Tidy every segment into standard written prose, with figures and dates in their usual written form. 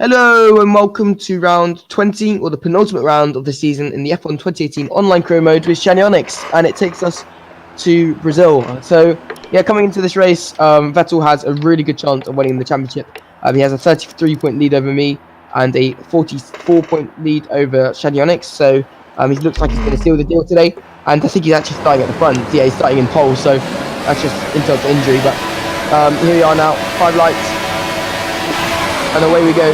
Hello and welcome to round 20, or the penultimate round of the season in the F1 2018 online career mode with Shanionics, and it takes us to Brazil. So yeah, coming into this race, Vettel has a really good chance of winning the championship. He has a 33-point lead over me and a 44-point lead over Shanionics. So he looks like he's going to seal the deal today, and I think he's actually starting at the front. Yeah, he's starting in pole, so that's just insult to injury. But here we are now, 5 lights, and away we go.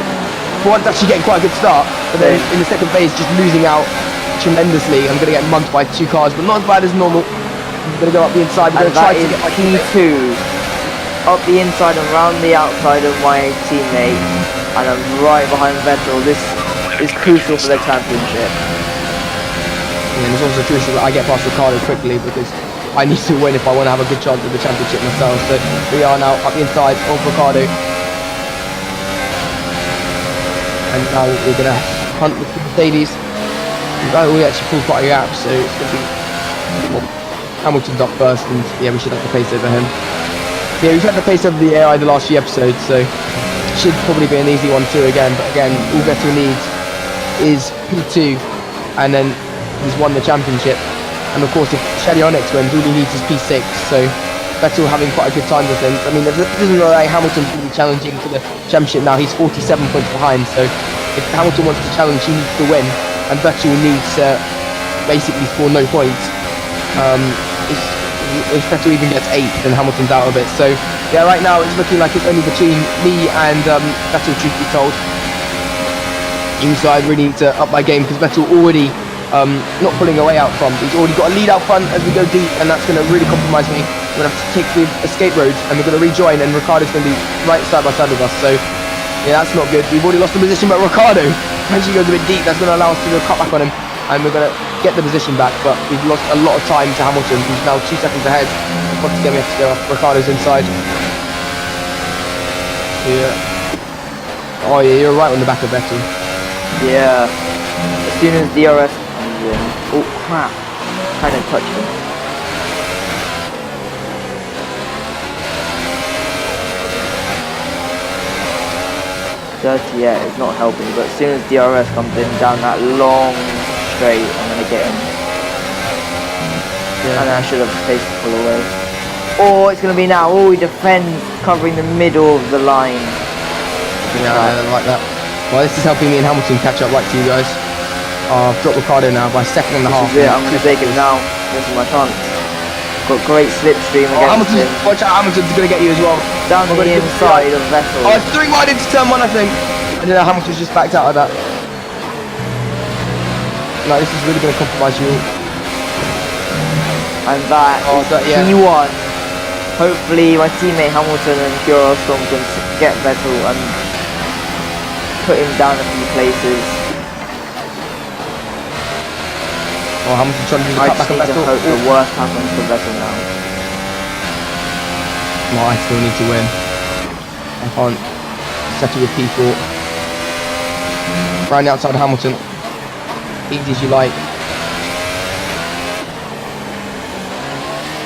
For once, actually getting quite a good start, but then in the second phase, just losing out tremendously. I'm going to get mugged by 2 cars, but not as bad as normal. I'm going to go up the inside. I'm going to try to get my P2 up the inside and round the outside of my teammate, and I'm right behind Vettel. This is crucial for the championship. And it's also crucial that I get past Ricardo quickly, because I need to win if I want to have a good chance at the championship myself. So we are now up the inside of Ricardo. And now we're going to hunt with the Mercedes. We actually pulled quite a gap, so it's going to be... Well, Hamilton's up first, and yeah, we should have the pace over him. So, yeah, we've had the pace over the AI the last few episodes, so should probably be an easy one too again. But again, all Vettel needs is P2, and then he's won the championship. And of course, if Shanionics wins, all he needs is P6, so Vettel having quite a good time with him. I mean, it doesn't look like Hamilton's going to be challenging for the championship now. He's 47 points behind, so if Hamilton wants to challenge, he needs to win, and Vettel needs to basically score no points. If Vettel even gets 8, then Hamilton's out of it. So yeah, right now it's looking like it's only between me and Vettel, truth be told. So I really need to up my game, because Vettel already not pulling away out front. He's already got a lead out front as we go deep, and that's going to really compromise me. We're going to have to take the escape road, and we're going to rejoin, and Ricardo's going to be right side by side with us. So yeah, that's not good. We've already lost the position, but Ricardo actually goes a bit deep. That's going to allow us to do a cut back on him, and we're going to get the position back. But we've lost a lot of time to Hamilton, who's now 2 seconds ahead. Once again, we have to go off Ricardo's inside. Yeah. Oh yeah, you're right on the back of Vettel. Yeah. As soon as DRS comes in. Oh crap! Kind of touched him. Yeah, it's not helping, but as soon as DRS comes in down that long straight, I'm gonna get him. Yeah. And I should have placed the pull away. Oh, it's gonna be now. Oh, he defends, covering the middle of the line. Yeah, I like that. Well, this is helping me and Hamilton catch up right to you guys. I've dropped Ricardo now by a second and a half. This is it. I'm gonna take it now. This is my chance. Got great slipstream against him. Watch out, Hamilton's going to get you as well. Down the inside of Vettel. Oh, it's 3 wide into turn 1, I think. And then Hamilton's just backed out of that. No, this is really going to compromise you. And that is P1. Hopefully my teammate Hamilton and QRL Storm can get Vettel and put him down a few places. Oh, Hamilton's trying to do the cutback of Vettel. I just need to hope the worst happens for Vettel now. No, I still need to win. I can't settle with P4. Round the outside of Hamilton. Easy as you like.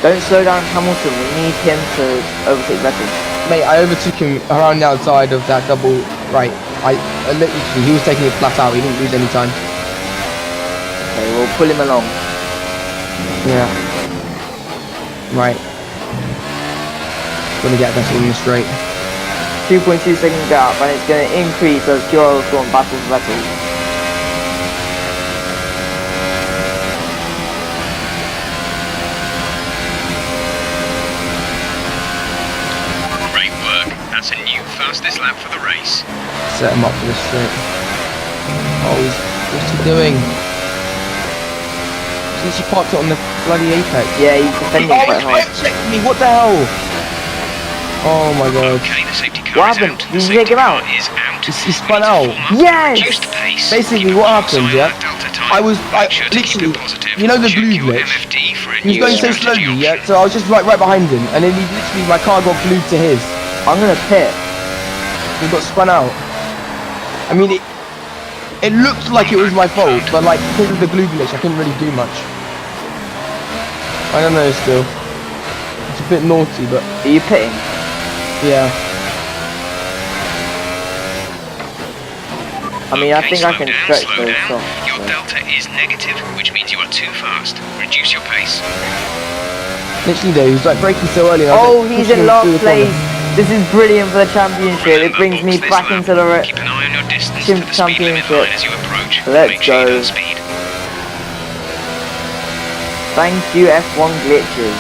Don't slow down Hamilton, we need him to overtake Vettel. Mate, I overtook him around the outside of that double right. I literally, he was taking it flat out, he didn't lose any time. Okay, we'll pull him along. Yeah. Right. Gonna get Vettel in the straight. 2.2 second gap, and it's going to increase as QRL Storm battles Vettel. Great work. That's a new fastest lap for the race. Set him up for the straight. Oh, what's he doing? Since he parked it on the bloody apex. Yeah, he's defending quite hard. Me, what the hell? Oh my god. Okay, the safety car what happened? Did you take him out? He spun out. Yes! Basically what happened, yeah? I literally, you know the blue glitch? He was going so slowly, yeah? So I was just right behind him, and then my car got glued to his. I'm gonna pit. He got spun out. I mean, it looked like it was my fault, but like, because of the glue glitch, I couldn't really do much. I don't know still. It's a bit naughty, but... Are you pitting? Yeah. I mean, I think I can stretch slow those down. off. Your delta is negative, which means you are too fast. Reduce your pace. Literally though, he was like braking so early. And I was, Oh, like, he's pushing in him through last the corner. place. This is brilliant for the championship. It brings me Box this back lap. into the Keep an eye on your distance Chimp to the speed limit championship. line as you approach. Let's Make sure you go. don't speed. Thank you, F1 glitches.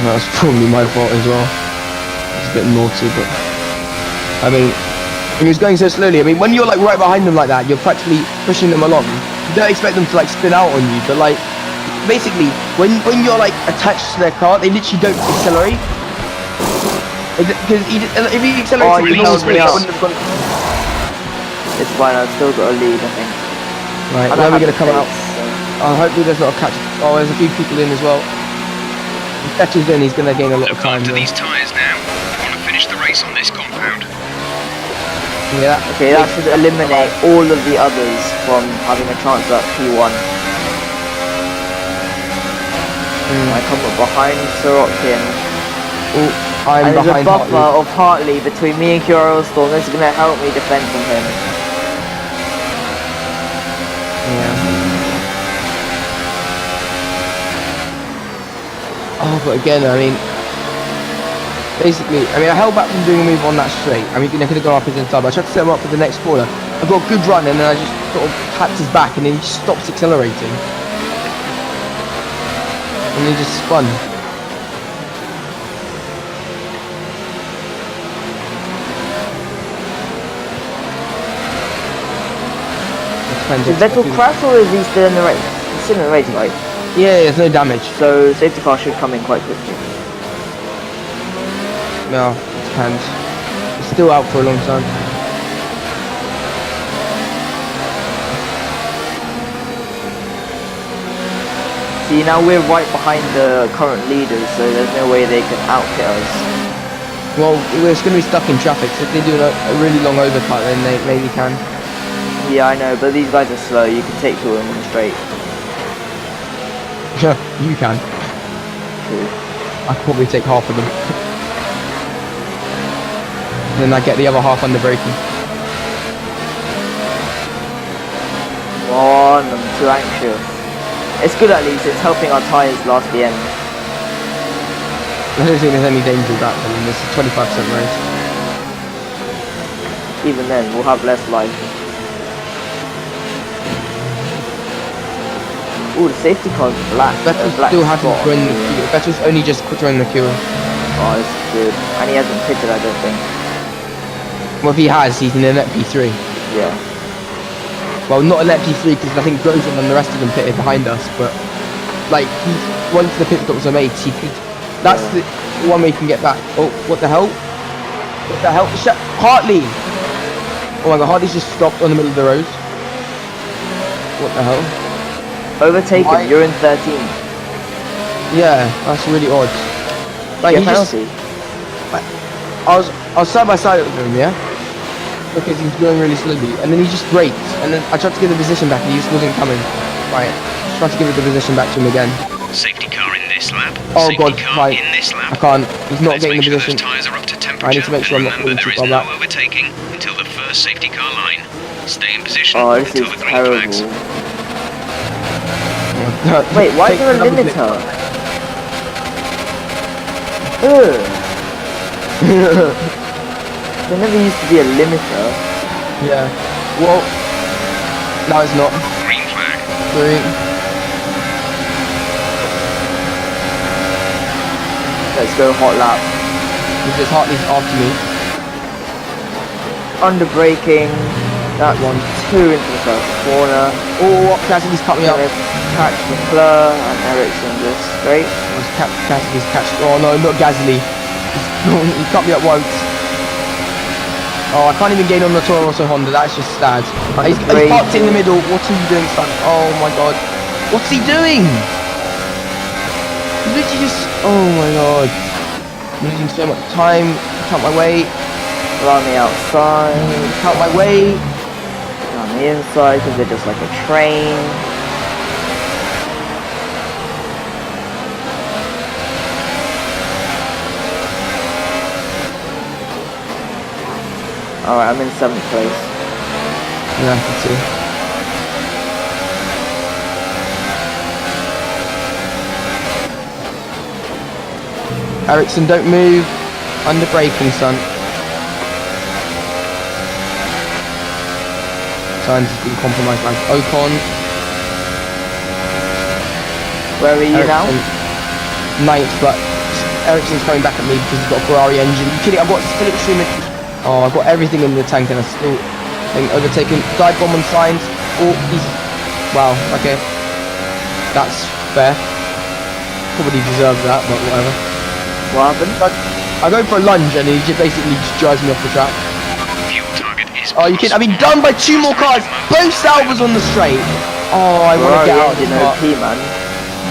That was probably my fault as well. It's a bit naughty, but I mean, he was going so slowly. I mean, when you're like right behind them like that, you're practically pushing them along. You don't expect them to like spin out on you, but like basically, when you're like attached to their car, they literally don't accelerate. Because if he accelerated, you the normal held me spin, up. wouldn't have gone. It's fine, I've still got a lead, I think. Right, I where are don't we gonna have come the out? pace, Oh, hopefully there's not a catch. Oh, there's a few people in as well. If Vettel's in, he's gonna gain a lot of Look time. after Though. these tyres now. You want to finish the race on this compound. Yeah. Okay, that should eliminate all of the others from having a chance at P1. I come up behind Sorokin. Oh, I'm And there's a behind buffer Hartley. of Hartley between me and QRL Storm. This is going to help me defend from him. Yeah. Oh, but again, I mean, basically, I held back from doing a move on that straight. I mean, I could have gone up his inside, but I tried to set him up for the next corner. I got a good run, and then I just sort of tapped his back, and then he just stops accelerating. And he just spun. Did Vettel crash or is he still in the race? He's still in the race, right? Yeah, there's no damage. So safety car should come in quite quickly. No, it depends. It's still out for a long time. See, now we're right behind the current leaders, so there's no way they can out-hit us. Well, we're just going to be stuck in traffic, so if they do a really long overcut, then they maybe can. Yeah, I know, but these guys are slow. You can take two of them straight. Yeah, you can. True. I could probably take half of them. Then I get the other half under braking. One, I'm too anxious. It's good at least, it's helping our tyres last the end. I don't think there's any danger of that, I mean, this is 25% race. Even then, we'll have less life. Ooh, the safety car's black. Vettel black still hasn't spot. joined the queue. Vettel's only just joined the queue. Oh, this is good. And he hasn't pitted, I don't think. Well, if he has, he's in an P3. Yeah. Well, not an P3 because I think Grosjean and the rest of them pitted behind us, but like once the pit stops are made, he could. That's the one way he can get back. Oh, what the hell? What the hell? Hartley! Oh my god, Hartley's just stopped on the middle of the road. What the hell? Overtaken, you're in 13. Yeah, that's really odd. Like Get he just, penalty. I was side by side with him, yeah, because he was going really slowly, and then he just braked, and then I tried to give the position back, and he just wasn't coming. Right, just tried to give the position back to him again. Safety car in this lap. Oh Safety god, car right. in this lap. I can't. He's not Let's getting make the sure position. those tyres are up to temperature. I need to make sure I'm not Remember, falling there too is far no back. overtaking until the first safety car line. Stay in position Oh, this until is the green flags. terrible. Wait, why is there a limiter? Ugh. There never used to be a limiter. Yeah. Well, no, it's not. Green flag. Green. Let's go hot lap. Because Hartley's after me. Under braking. That's 1, 2 into the first corner. Oh, Cassidy's cut me up. Gonna catch McClure and Ericsson just straight. Cassidy's catched. Oh no, not Gasly. He cut me up once. Oh, I can't even gain on the Toro Rosso Honda. That's just sad. He's parked in the middle. What are you doing, son? Oh my god. What's he doing? He's literally just. Oh my god. I'm losing so much time. Count my way. Around the outside. Count my way. On the inside because they're just like a train. Alright, I'm in 7th place. Yeah, I can see. Ericsson, don't move. Under braking, son. Signs has been compromised by Ocon. Where are you now? Ninth, but Ericsson's coming back at me because he's got a Ferrari engine. You kidding? I've got still extremely. Oh, I've got everything in the tank and I'm still being overtaken. Dive bomb on signs. Oh, he's. Wow, okay. That's fair. Probably deserves that, but whatever. What happened? I go for a lunge and he just basically just drives me off the track. Fuel target is. Oh, you kidding? I've been done by 2 more cars. Both Salvas on the straight. Oh, I want to get out of this car. Man.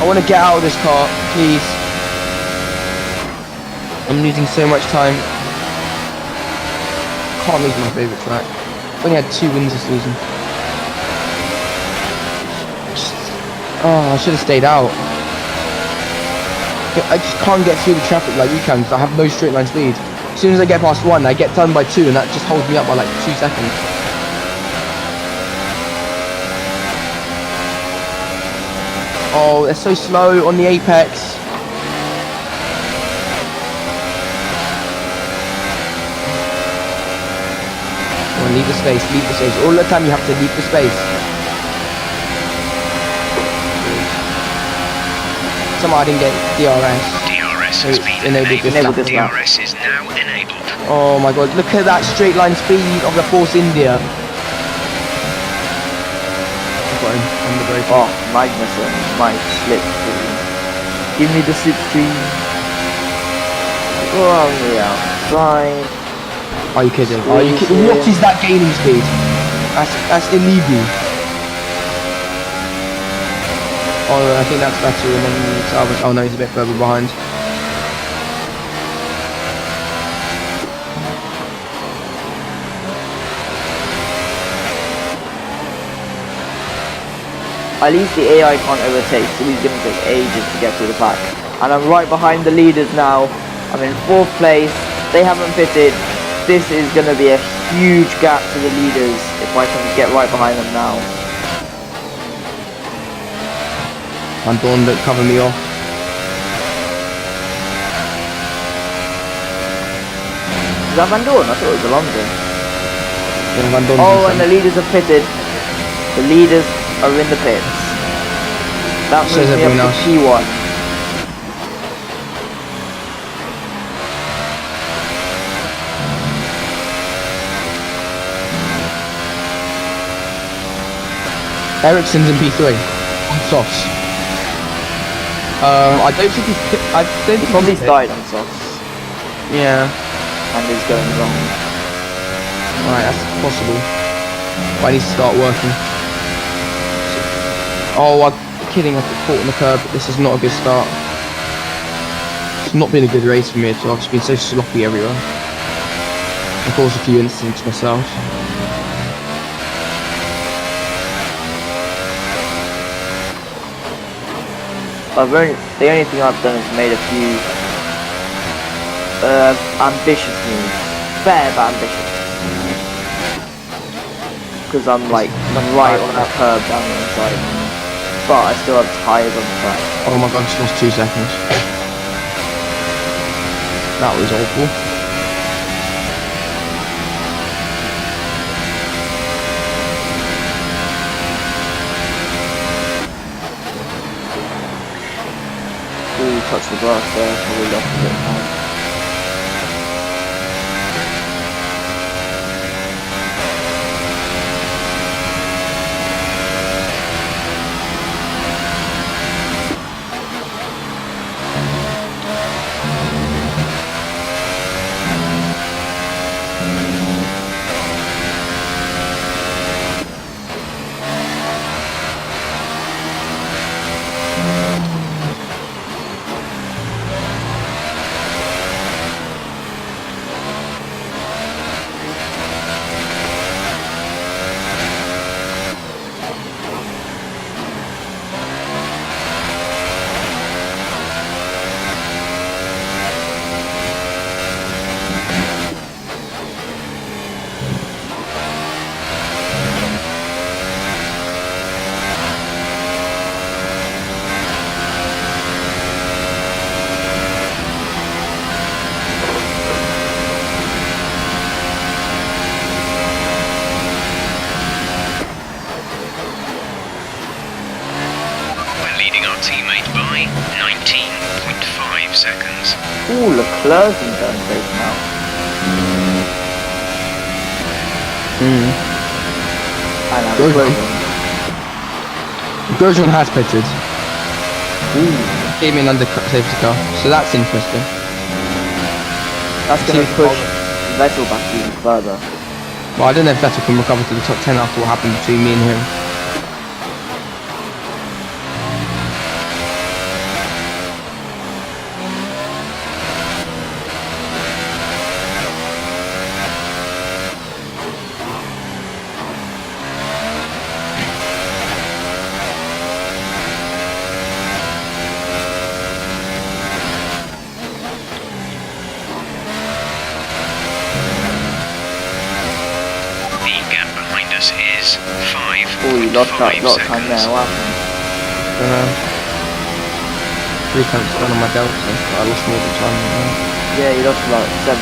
I want to get out of this car, please. I'm losing so much time. Can't lose my favourite track. Only had 2 wins this season. Oh, I should have stayed out. I just can't get through the traffic like you can because I have no straight line speed. As soon as I get past 1, I get done by 2 and that just holds me up by like 2 seconds. Oh, they're so slow on the apex. Come on, leave the space, leave the space. All the time you have to leave the space. Somehow I didn't get DRS. DRS has been enabled. DRS is now enabled. Oh my god, look at that straight line speed of the Force India. I've got him on the brake. Oh, Magnussen might slip through. Give me the slipstream. Go on the outside. Are you kidding? Are you kidding? What is that gaining speed? That's illegal. Oh, I think that's better and then Salvage. Oh no, he's a bit further behind. At least the AI can't overtake, so he's going to take ages to get through the pack. And I'm right behind the leaders now. I'm in 4th place. They haven't pitted. This is going to be a huge gap to the leaders if I can get right behind them now. Van Dorn, don't cover me off. Is that Van Dorn? I thought it was Alonso. Yeah, Van Dorn. Oh, and the leaders have pitted. The leaders are in the pits. That moves me up to P1. Ericsson's in P3 on softs. I don't think he's. He probably died on softs. Yeah. And is going wrong. Alright, that's possible. But I need to start working. Oh, I'm kidding. I got caught on the curb. This is not a good start. It's not been a good race for me at all. I've just been so sloppy everywhere. I've caused a few incidents myself. The only thing I've done is made a few ambitious moves. Fair but ambitious. Because I'm right on that curb down the inside. But I still have tyres on the track. Oh my god, I just lost 2 seconds. That was awful. Ooh, touch the grass there, probably lost a bit of time. leading our teammate by 19.5 seconds. Ooh, Leclerc's in turn safe now. And I'm Grosjean has pitted. Ooh, Came in under safety car, so that's interesting. that's going to push Vettel back even further. Well, I don't know if Vettel can recover to the top 10 after what happened between me and him. The gap behind us is 5.5 Oh, you lost that lot of time seconds. there. What happened? 3 tenths down on my delta, so I lost more than time. Yeah, you lost about 7.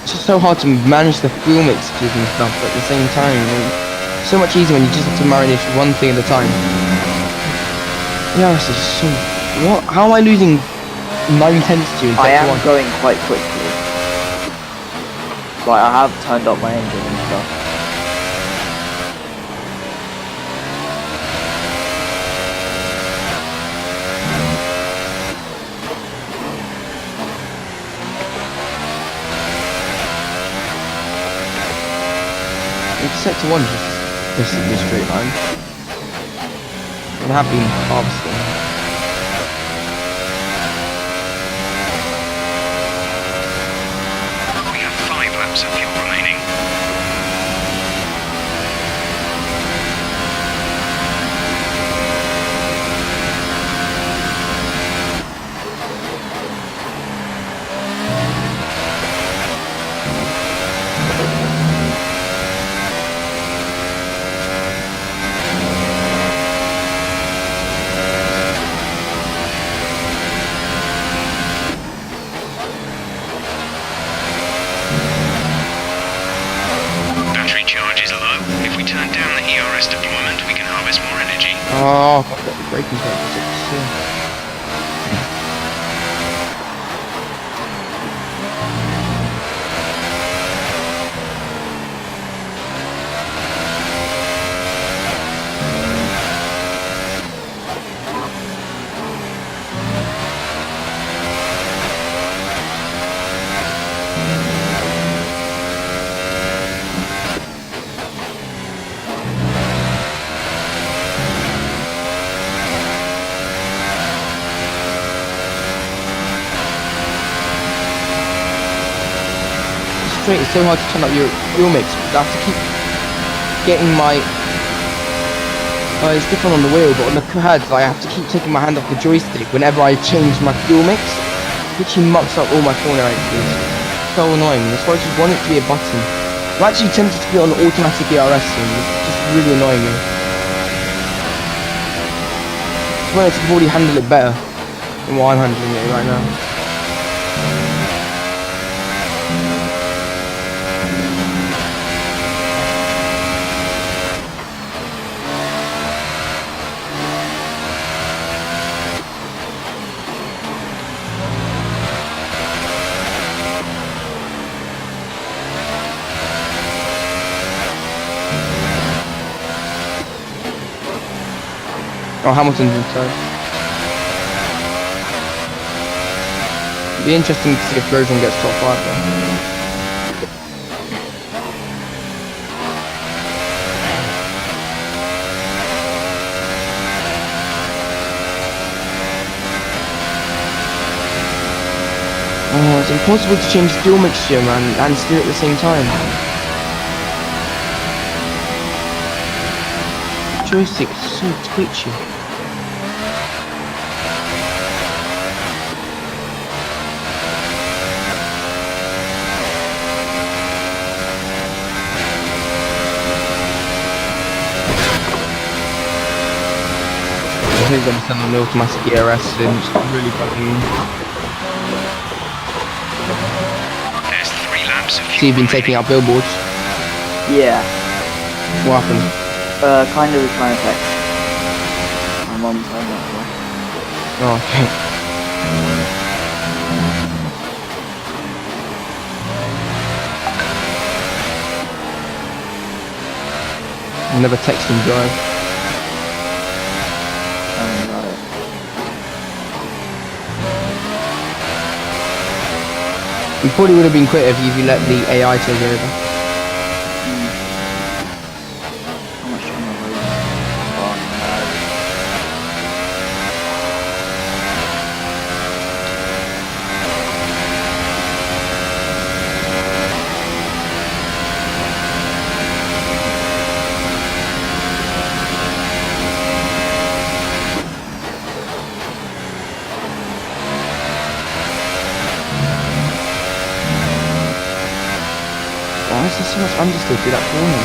It's just so hard to manage the fuel mixtures and stuff at the same time. So much easier when you just have to marinate one thing at a time. Yeah, this is so... What? How am I losing 9 tenths to you in I sector am 1? going quite quickly. Like, I have turned up my engine and stuff. It's sector 1 just basically a straight line. And I have been harvesting. We have 5 laps of fuel remaining. Battery charge is low. If we turn down the ERS deployment, we can harvest more energy. Oh, I've got the braking purposes. It's so hard to turn up your fuel mix. I have to keep getting my... it's different on the wheel, but on the pads I have to keep taking my hand off the joystick whenever I change my fuel mix, which mucks up all my corner exits. So annoying. That's why I just want it to be a button. I'm actually tempted to be on automatic ERS soon. It's just really annoying me. I wanted to probably handle it better than what I'm handling it right now. Oh, Hamilton's inside. Be interesting to see if Grosjean gets top 5 though. Oh, it's impossible to change fuel mixture, man, and steer at the same time. The joystick is so twitchy. think they're sending an automatic ERS soon, it's really bugging me. There's 3 laps of So fuel you've been taking out billboards? Yeah. What happened? Kind of trying to text my mum's home. Oh, okay. I never text and drive. You probably would have been quicker if you let the AI take over. How much time have I Why is there so much understeer through that corner?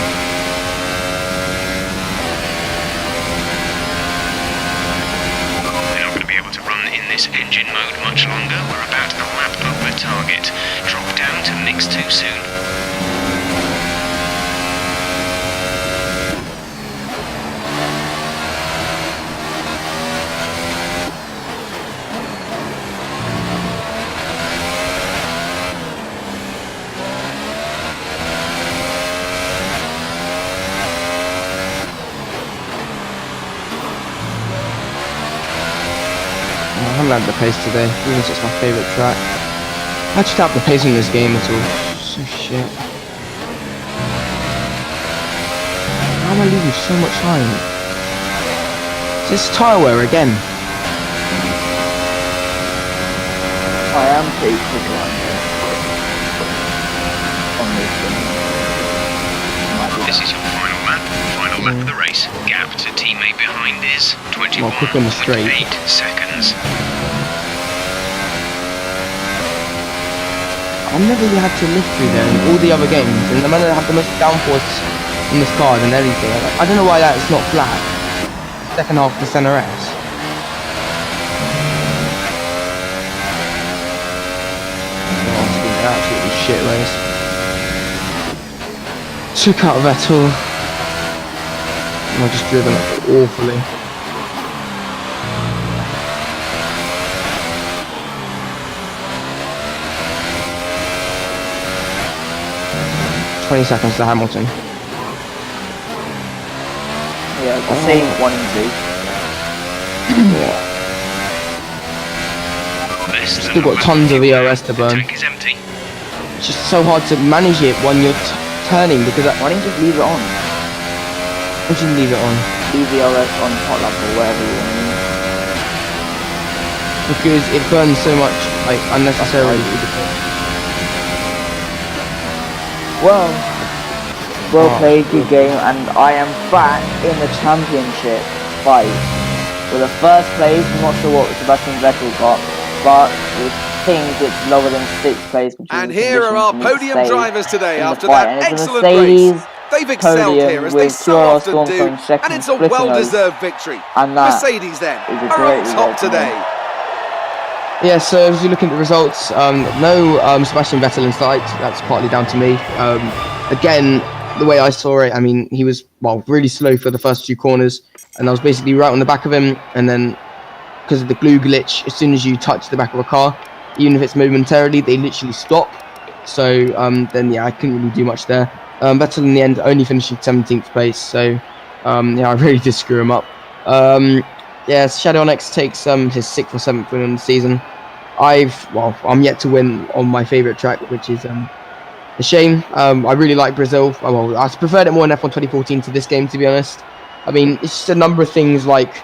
We're not going to be able to run in this engine mode much longer. We're about a lap over target. Drop down to mix too soon. I haven't had the pace today, even though it's my favourite track. I just have the pace in this game at all. So shit. How am I losing so much time? Is this tyre wear again? I am pretty quick around here. On this one. This is your final lap. Final lap of the race. Gap to teammate behind is Well, quick on the straight. 21.8 seconds. I've never really had to lift through there in all the other games, and the man that have the most downforce in this car than anything. I don't know why that's not flat. Second half the center S. Oh, it's been an absolutely shit race. Took out Vettel. And I just driven awfully. Seconds to Hamilton. Yeah, the same 1 and 2. Still got tons of ERS to burn. Tank is empty. It's just so hard to manage it when you're turning because Why don't you just leave it on? What do you leave it on? Leave the RS on hot lap or whatever you want. Because it burns so much, like, unnecessarily. Well played, good game, and I am back in the championship fight. For the first place, I'm not sure what Sebastian Vettel got, but we think it's lower than 6th place. And here are our podium drivers today after fight. that And it's a excellent Mercedes race. They've excelled here, as they with so QRL often Storm do, coming second, and it's a flicking well-deserved victory. And that Mercedes then is a are great on top result today. Yeah, so as you look at the results, no Sebastian Vettel in sight. That's partly down to me. Again, the way I saw it, I mean, he was, well, really slow for the first 2 corners, and I was basically right on the back of him, and then because of the glue glitch, as soon as you touch the back of a car, even if it's momentarily, they literally stop. So then, yeah, I couldn't really do much there. Vettel in the end only finishing 17th place, so yeah, I really did screw him up. Yeah, Shadow Onyx takes his 6th or 7th win on the season. I'm yet to win on my favourite track, which is a shame. I really like Brazil. Well, I preferred it more in F1 2014 to this game, to be honest. I mean, it's just a number of things like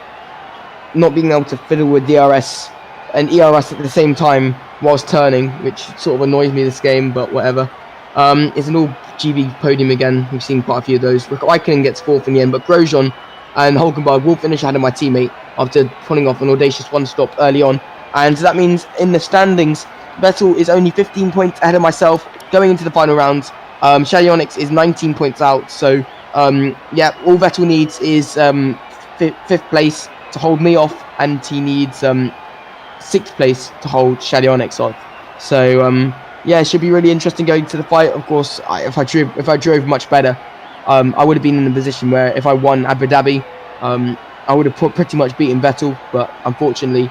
not being able to fiddle with DRS and ERS at the same time whilst turning, which sort of annoys me this game, but whatever. It's an all GB podium again. We've seen quite a few of those. Raikkonen gets 4th in the end, but Grosjean and Hulkenberg will finish ahead of my teammate after pulling off an audacious 1-stop early on. And that means in the standings, Vettel is only 15 points ahead of myself going into the final round. Shadow Onyx is 19 points out. So, yeah, all Vettel needs is 5th place. to hold me off, and he needs 6th place to hold Shadi Onyx off. So yeah, it should be really interesting going to the fight. Of course, if I drove much better, I would have been in a position where if I won Abu Dhabi, I would have pretty much beaten Vettel. But unfortunately,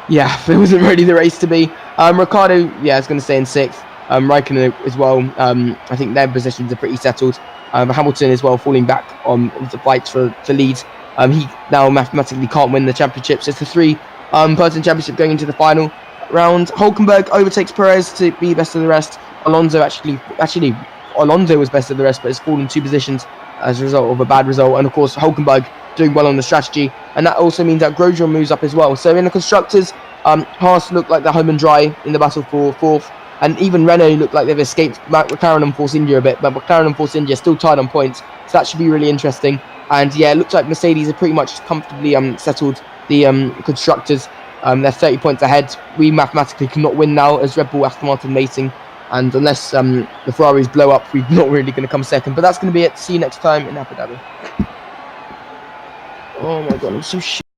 yeah, it wasn't really the race to be. Ricciardo, yeah, is going to stay in 6th. Raikkonen as well. I think their positions are pretty settled. Hamilton as well falling back on the fights for lead. He now mathematically can't win the championship. So it's the 3-person championship going into the final round. Hulkenberg overtakes Perez to be best of the rest. Alonso actually Alonso was best of the rest, but has fallen 2 positions as a result of a bad result. And of course, Hulkenberg doing well on the strategy, and that also means that Grosjean moves up as well. So in the constructors, Haas look like they're home and dry in the battle for 4th, and even Renault look like they've escaped McLaren and Force India a bit, but McLaren and Force India are still tied on points, so that should be really interesting. And yeah, it looks like Mercedes are pretty much comfortably settled the constructors. They're 30 points ahead. We mathematically cannot win now as Red Bull, Aston Martin racing, and unless the Ferraris blow up, we're not really going to come second. But that's going to be it. See you next time in Abu Dhabi. Oh my god, I'm so shit.